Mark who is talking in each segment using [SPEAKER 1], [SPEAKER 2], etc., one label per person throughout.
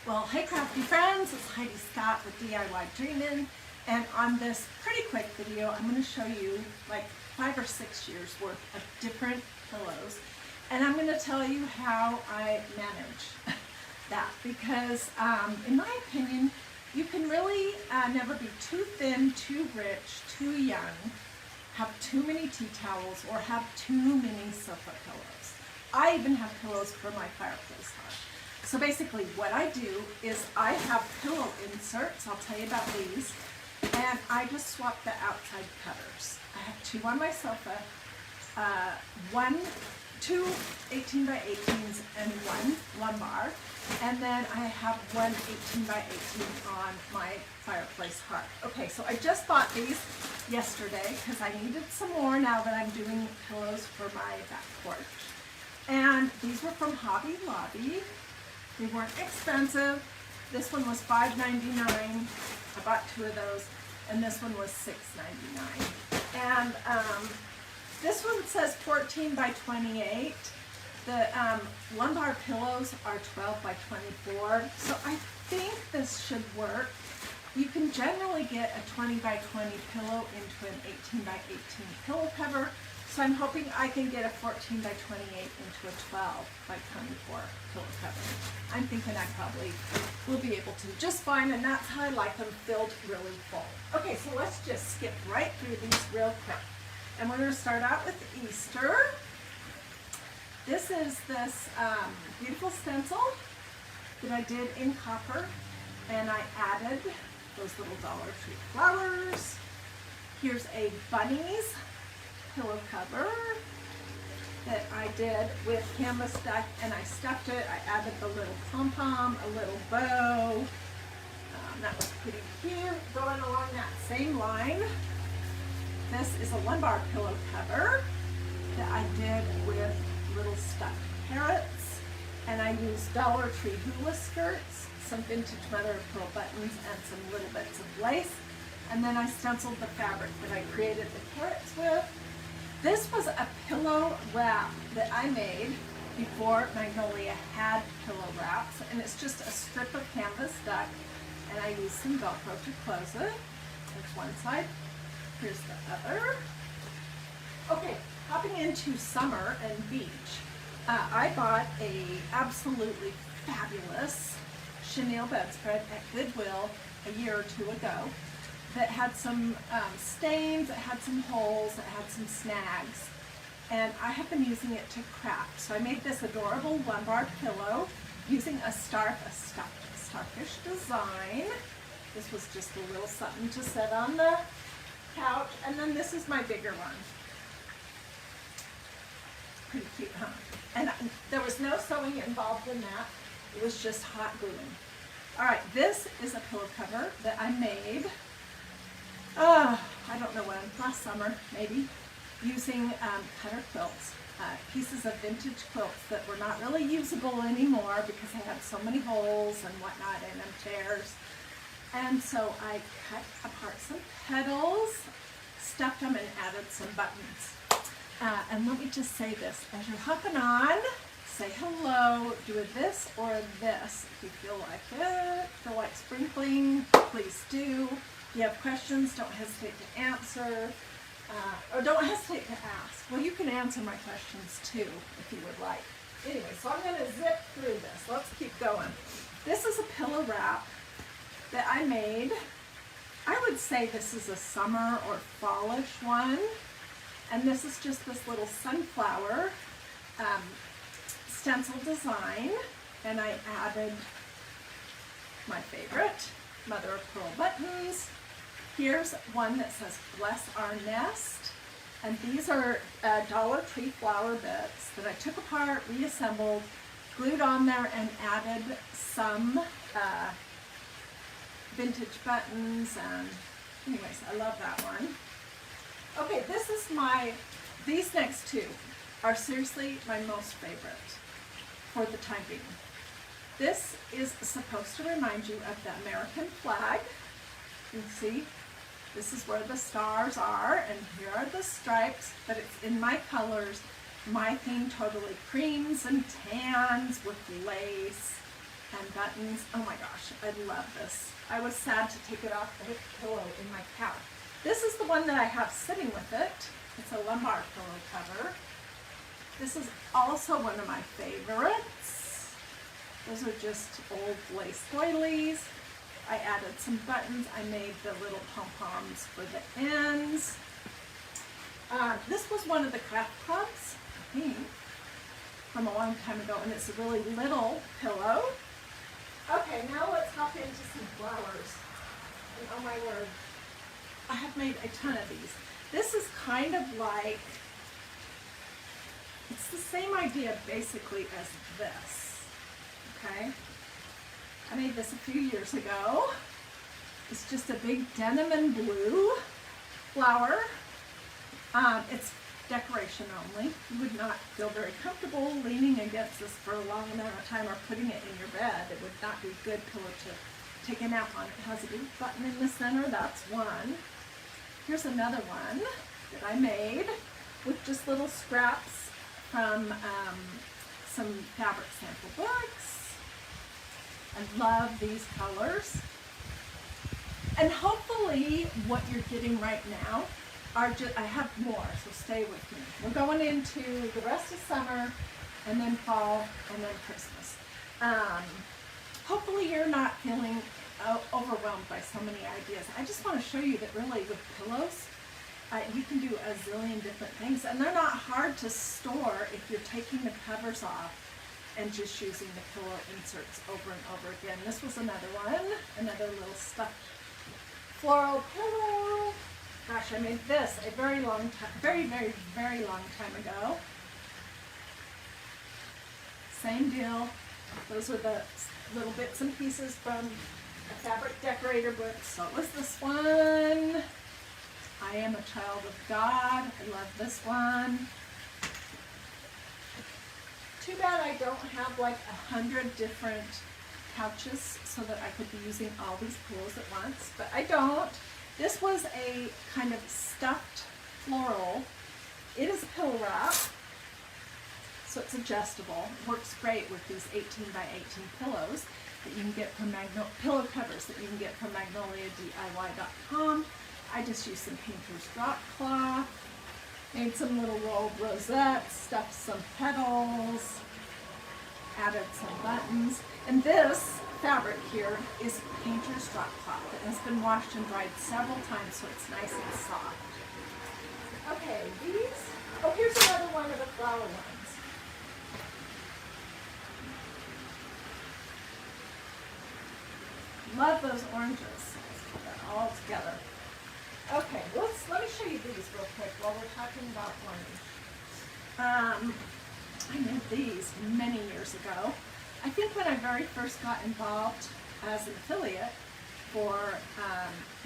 [SPEAKER 1] Well, hey crafty friends, it's Hiedi Scott with DiyDreaming, and on this pretty quick video, I'm going to show you like 5 or 6 years worth of different pillows, and I'm going to tell you how I manage that because in my opinion, you can really never be too thin, too rich, too young, have too many tea towels, or have too many sofa pillows. I even have pillows for my fireplace hearth. So basically what I do is I have pillow inserts, I'll tell you about these, and I just swap the outside covers. I have 2 on my sofa, 2 18 by 18s and 1 lumbar, and then I have 1 18 by 18 on my fireplace hearth. Okay, so I just bought these yesterday because I needed some more now that I'm doing pillows for my back porch. And these were from Hobby Lobby. They weren't expensive. This one was $5.99. I bought 2 of those, and this one was $6.99. And this one says 14 by 28. The lumbar pillows are 12 by 24. So I think this should work. You can generally get a 20 by 20 pillow into an 18 by 18 pillow cover. So I'm hoping I can get a 14 by 28 into a 12 by 24 pillow cover. I'm thinking I probably will be able to just fine, and that's how I like them, filled really full. Okay, so let's just skip right through these real quick. And we're going to start out with Easter. This is this beautiful stencil that I did in copper, and I added those little Dollar Tree flowers. Here's a bunnies pillow cover that I did with canvas duck, and I stuffed it. I added the little pom-pom, a little bow. That was pretty cute. Going along that same line, this is a lumbar pillow cover that I did with little stuffed parrots, and I used Dollar Tree hula skirts, some vintage mother of pearl buttons, and some little bits of lace, and then I stenciled the fabric that I created the parrots with. This was a pillow wrap that I made before Magnolia had pillow wraps, and it's just a strip of canvas duck, and I used some Velcro to close it. There's one side, here's the other. Okay, hopping into summer and beach, I bought a absolutely fabulous chenille bedspread at Goodwill a year or 2 ago. That had some stains, it had some holes, it had some snags, and I have been using it to craft. So I made this adorable lumbar pillow using a starfish design. This was just a little something to sit on the couch, and then this is my bigger one. Pretty cute, huh? And there was no sewing involved in that. It was just hot gluing. All right, this is a pillow cover that I made. I don't know when, last summer maybe, using cutter quilts, pieces of vintage quilts that were not really usable anymore because they had so many holes and whatnot in them, tears. And so I cut apart some petals, stuffed them, and added some buttons. And let me just say this, as you're hopping on, say hello, do a this or a this if you feel like it, feel like sprinkling, please do. If you have questions, don't hesitate to answer, or don't hesitate to ask. Well, you can answer my questions too, if you would like. Anyway, so I'm going to zip through this. Let's keep going. This is a pillow wrap that I made. I would say this is a summer or fallish one. And this is just this little sunflower stencil design. And I added my favorite, mother of pearl buttons. Here's one that says bless our nest, and these are Dollar Tree flower bits that I took apart, reassembled, glued on there, and added some vintage buttons. And anyways, I love that one. Okay, these next 2 are seriously my most favorite for the time being. This is supposed to remind you of the American flag. You can see, this is where the stars are, and here are the stripes, but it's in my colors. My theme, totally creams and tans with lace. and buttons. Oh my gosh, I love this. I was sad to take it off the pillow in my couch. This is the one that I have sitting with it. It's a lumbar pillow cover. This is also one of my favorites. Those are just old lace doilies. I added some buttons. I made the little pom-poms for the ends. This was one of the craft clubs, I think, from a long time ago, and it's a really little pillow. Okay, now let's hop into some flowers. And oh my word, I have made a ton of these. This is kind of like, it's the same idea basically as this, okay? I made this a few years ago. It's just a big denim and blue flower. It's decoration only. You would not feel very comfortable leaning against this for a long amount of time or putting it in your bed. It would not be a good pillow to take a nap on. It has a big button in the center. That's one. Here's another one that I made with just little scraps from some fabric sample books. I love these colors. And hopefully what you're getting right now are just, I have more, so stay with me. We're going into the rest of summer, and then fall, and then Christmas. Hopefully you're not feeling overwhelmed by so many ideas. I just want to show you that really with pillows, you can do a zillion different things, and they're not hard to store if you're taking the covers off and just using the pillow inserts over and over again. This was another one, another little stuffed floral pillow. Gosh, I made this a very long time, very long time ago. Same deal. Those are the little bits and pieces from a fabric decorator book. So was this one. I Am a Child of God. I love this one. Too bad I don't have like 100 different couches so that I could be using all these pillows at once, but I don't. This was a kind of stuffed floral. It is a pillow wrap, so it's adjustable. It works great with these 18 by 18 pillows that you can get from pillow covers that you can get from MagnoliaDIY.com. I just used some painter's drop cloth, made some little rolled rosettes, stuffed some petals, added some buttons, and this fabric here is painter's drop cloth. It has been washed and dried several times, so it's nice and soft. Okay, these, oh, here's another one of the flower ones. Love those oranges. Let's put that all together. Okay, let me show you these real quick while we're talking about orange. I made these many years ago. I think when I very first got involved as an affiliate for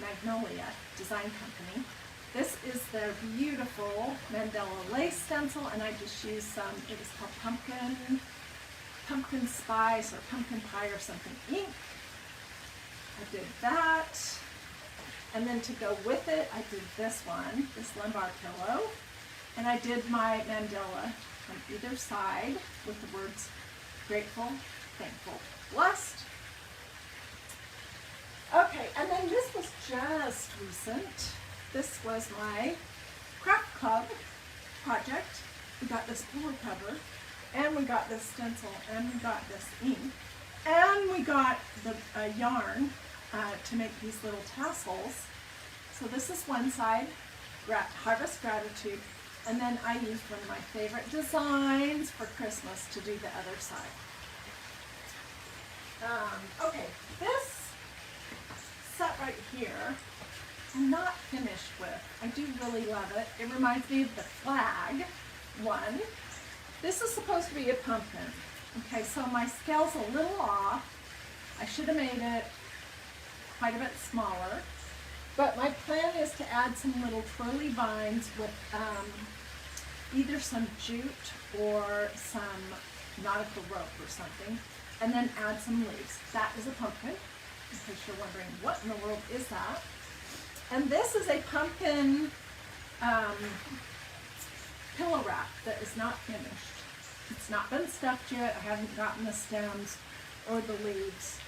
[SPEAKER 1] Magnolia Design Company, this is their beautiful Mandela lace stencil, and I just used some, it was called pumpkin spice or pumpkin pie or something ink. I did that, and then to go with it, I did this one, this lumbar pillow, and I did my mandala on either side with the words grateful, thankful, blessed. Okay, and then this was just recent. This was my craft club project. We got this pillow cover, and we got this stencil, and we got this ink, and we got the yarn to make these little tassels. So this is one side, Harvest Gratitude, and then I used one of my favorite designs for Christmas to do the other side. Okay, this set right here, I'm not finished with. I do really love it. It reminds me of the flag one. This is supposed to be a pumpkin. Okay, so my scale's a little off. I should have made it quite a bit smaller. But my plan is to add some little twirly vines with either some jute or some nautical rope or something, and then add some leaves. That is a pumpkin, in case you're wondering what in the world is that. And this is a pumpkin pillow wrap that is not finished. It's not been stuffed yet. I haven't gotten the stems. or the leaves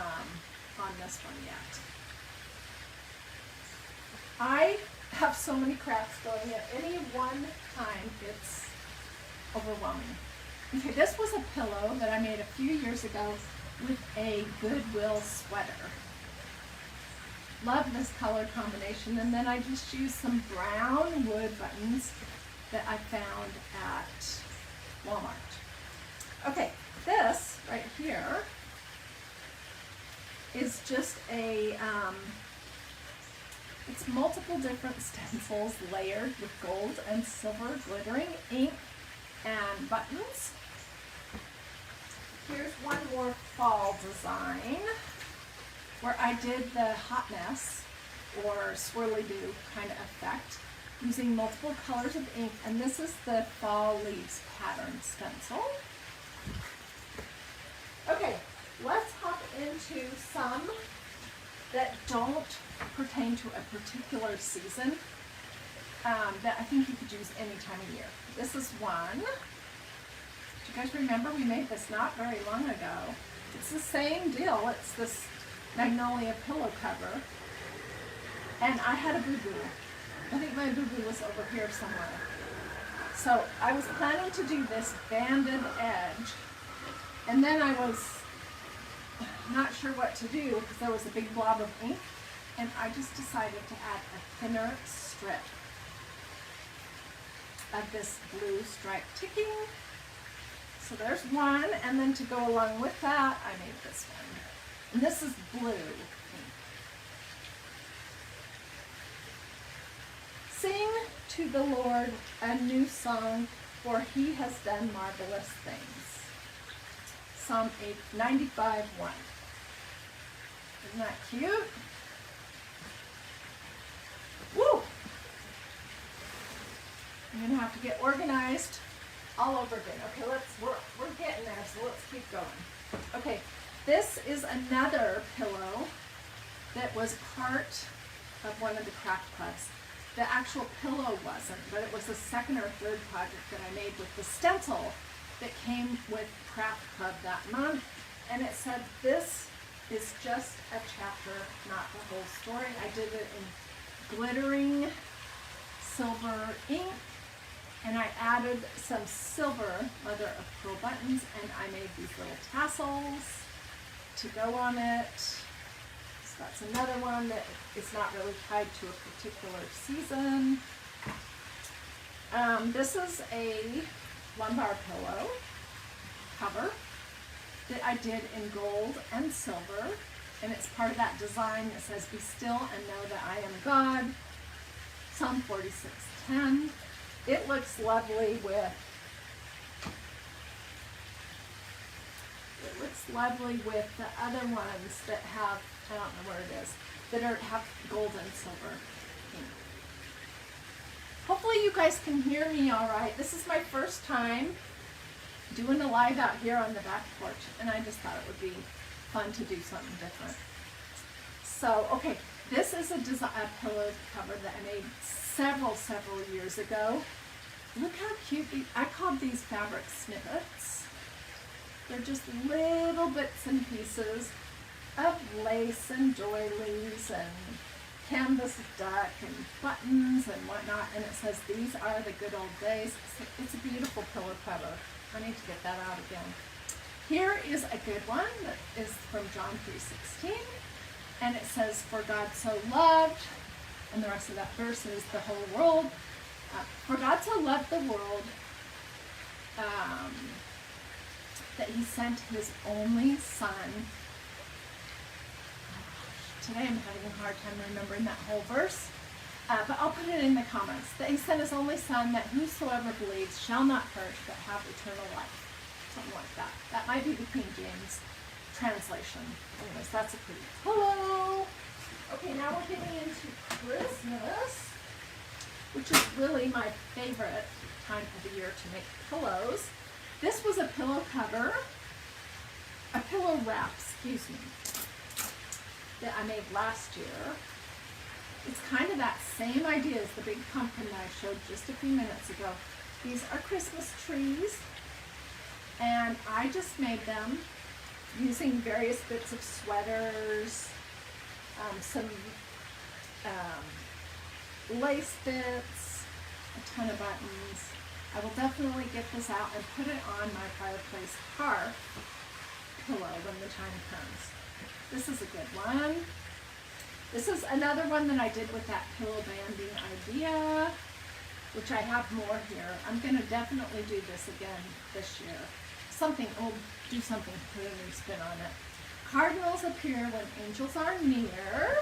[SPEAKER 1] on this one yet. I have so many crafts going at any one time, it's overwhelming. Okay, this was a pillow that I made a few years ago with a Goodwill sweater. Love this color combination, and then I just used some brown wood buttons that I found at Walmart. Okay, this right here is just a, it's multiple different stencils layered with gold and silver glittering ink and buttons. Here's one more fall design where I did the hot mess or swirly-do kind of effect using multiple colors of ink, and this is the fall leaves pattern stencil. Okay, let's hop into some that don't pertain to a particular season that I think you could use any time of year. This is one. Do you guys remember we made this not very long ago? It's the same deal. It's this Magnolia pillow cover. And I had a boo-boo. I think my boo-boo was over here somewhere. So I was planning to do this banded edge. And then I was not sure what to do because there was a big blob of ink. And I just decided to add a thinner strip of this blue stripe ticking. So there's one, and then to go along with that, I made this one. And this is blue ink. Sing to the Lord a new song, for he has done marvelous things. Psalm 95:1. Isn't that cute? Woo! I'm gonna have to get organized all over again. Okay, we're getting there, so let's keep going. Okay, this is another pillow that was part of one of the craft clubs. The actual pillow wasn't, but it was the second or third project that I made with the stencil that came with craft club that month. And it said, this is just a chapter, not the whole story. I did it in glittering silver ink, and I added some silver mother of pearl buttons, and I made these little tassels to go on it. So that's another one that is not really tied to a particular season. This is a lumbar pillow cover that I did in gold and silver, and it's part of that design that says, "Be still and know that I am God." Psalm 46:10. It looks lovely with the other ones that have, I don't know where it is, that have gold and silver ink. Hopefully you guys can hear me all right. This is my first time doing a live out here on the back porch, and I just thought it would be fun to do something different. So, okay, this is a pillow cover that I made several years ago. Look how cute I called these fabric snippets. They're just little bits and pieces of lace and doilies and canvas duck and buttons and whatnot, and it says, "These are the good old days." It's a beautiful pillow cover. I need to get that out again. Here is a good one that is from John 3:16, and it says, "For God so loved," and the rest of that verse is the whole world. "For God so loved the world that he sent his only son." Today I'm having a hard time remembering that whole verse, but I'll put it in the comments. That he sent his only son, that whosoever believes shall not perish but have eternal life. Something like that. That might be the King James translation. Anyways, that's a pretty pillow. Okay, now we're getting into Christmas, which is really my favorite time of the year to make pillows. This was a pillow cover, a pillow wrap, excuse me, that I made last year. It's kind of that same idea as the big pumpkin that I showed just a few minutes ago. These are Christmas trees, and I just made them using various bits of sweaters, some lace bits, a ton of buttons. I will definitely get this out and put it on my fireplace hearth pillow when the time comes. This is a good one. This is another one that I did with that pillow banding idea, which I have more here. I'm going to definitely do this again this year. We'll do something to put a new spin on it. Cardinals appear when angels are near.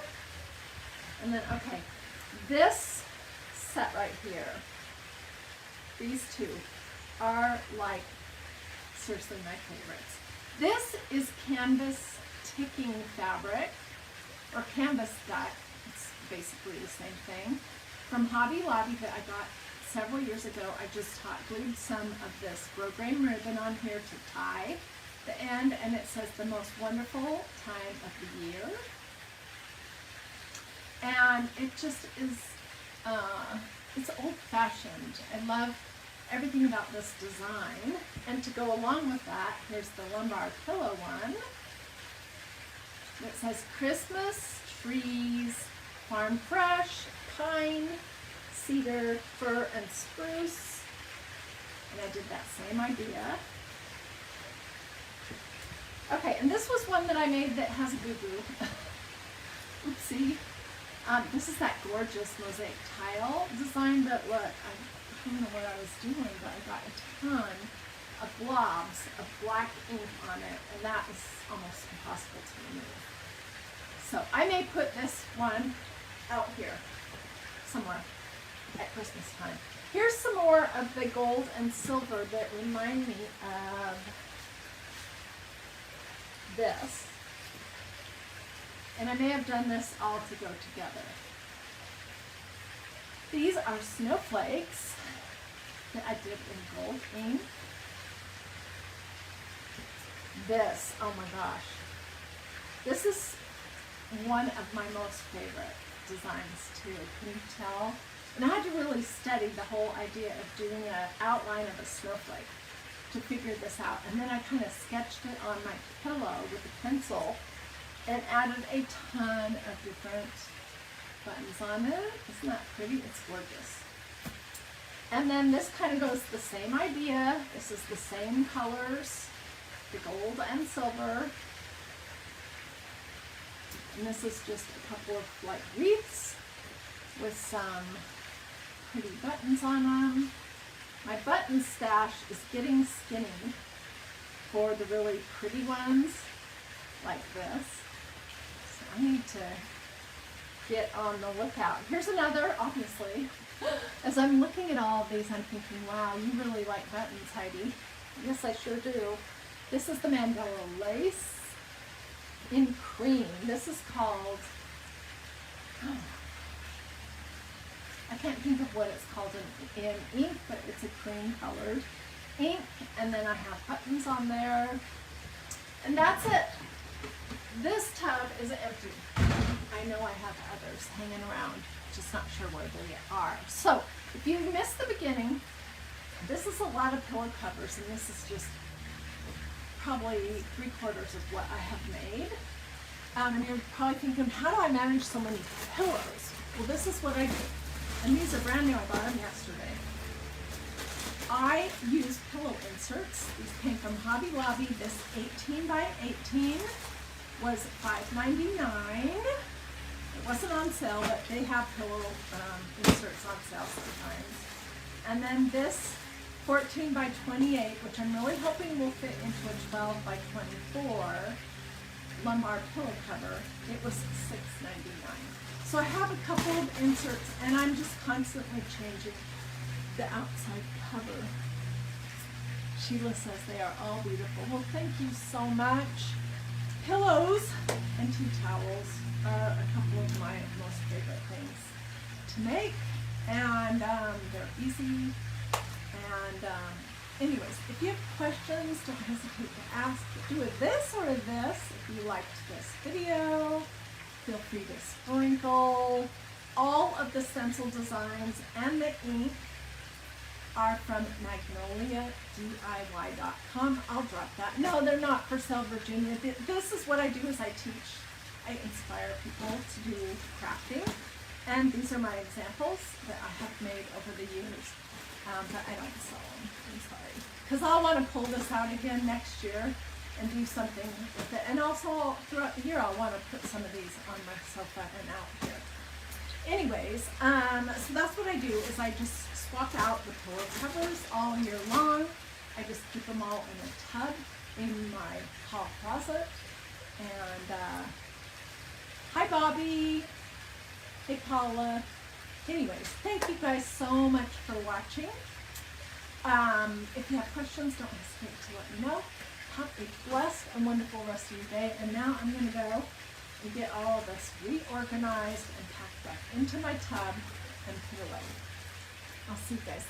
[SPEAKER 1] And then, okay, this set right here, these two are like seriously my favorites. This is canvas ticking fabric, or canvas dye. It's basically the same thing. From Hobby Lobby that I got several years ago. I just hot glued some of this grosgrain ribbon on here to tie the end, and it says the most wonderful time of the year. And it just is, it's old-fashioned. I love everything about this design. And to go along with that, here's the lumbar pillow one. It says Christmas, trees, farm fresh, pine, cedar, fir, and spruce. And I did that same idea. Okay, and this was one that I made that has a boo-boo. Oopsie. This is that gorgeous mosaic tile design, but look, I don't know what I was doing, but I got a ton of blobs of black ink on it, and that is almost impossible to remove. So I may put this one out here somewhere at Christmas time. Here's some more of the gold and silver that remind me of this. And I may have done this all to go together. These are snowflakes that I did in gold ink. This, oh my gosh. This is one of my most favorite designs too. Can you tell? And I had to really study the whole idea of doing an outline of a snowflake to figure this out. And then I kind of sketched it on my pillow with a pencil and added a ton of different buttons on it. Isn't that pretty? It's gorgeous. And then this kind of goes the same idea. This is the same colors, the gold and silver. And this is just a couple of like wreaths with some pretty buttons on them. My button stash is getting skinny for the really pretty ones like this. So I need to get on the lookout. Here's another, obviously. As I'm looking at all of these, I'm thinking, wow, you really like buttons, Heidi. Yes, I sure do. This is the Mandela lace in cream. This is called, oh, I can't think of what it's called in ink, but it's a cream colored ink. And then I have buttons on there. And that's it. This tub is empty. I know I have others hanging around, just not sure where they are. So if you missed the beginning, this is a lot of pillow covers, and this is just probably 3/4 of what I have made. And you're probably thinking, how do I manage so many pillows? Well, this is what I do. And these are brand new. I bought them yesterday. I use pillow inserts. These came from Hobby Lobby. This 18 by 18 was $5.99. It wasn't on sale, but they have pillow inserts on sale sometimes. And then this 14 by 28, which I'm really hoping will fit into a 12 by 24 lumbar pillow cover. It was $6.99. So I have a couple of inserts, and I'm just constantly changing the outside cover. Sheila says they are all beautiful. Well, thank you so much. Pillows and tea towels are a couple of my most favorite things to make, and they're easy. And anyways, if you have questions, don't hesitate to ask. Do it this or this. If you liked this video, feel free to sprinkle all of the stencil designs and the ink are from magnoliadiy.com. I'll drop that. No, they're not for sale, Virginia. This is what I do is I teach. I inspire people to do crafting. And these are my examples that I have made over the years. But I don't sell them. I'm sorry. Because I'll want to pull this out again next year and do something with it. And also throughout the year I'll want to put some of these on my sofa and out here. Anyways, so that's what I do is I just swap out the pillow covers all year long. I just keep them all in a tub in my hall closet. And hi Bobby. Hey Paula. Anyways, thank you guys so much for watching. If you have questions, don't hesitate to let me know. Have a blessed and wonderful rest of your day. And now I'm going to go and get all of this reorganized and packed back into my tub and put away. I'll see you guys.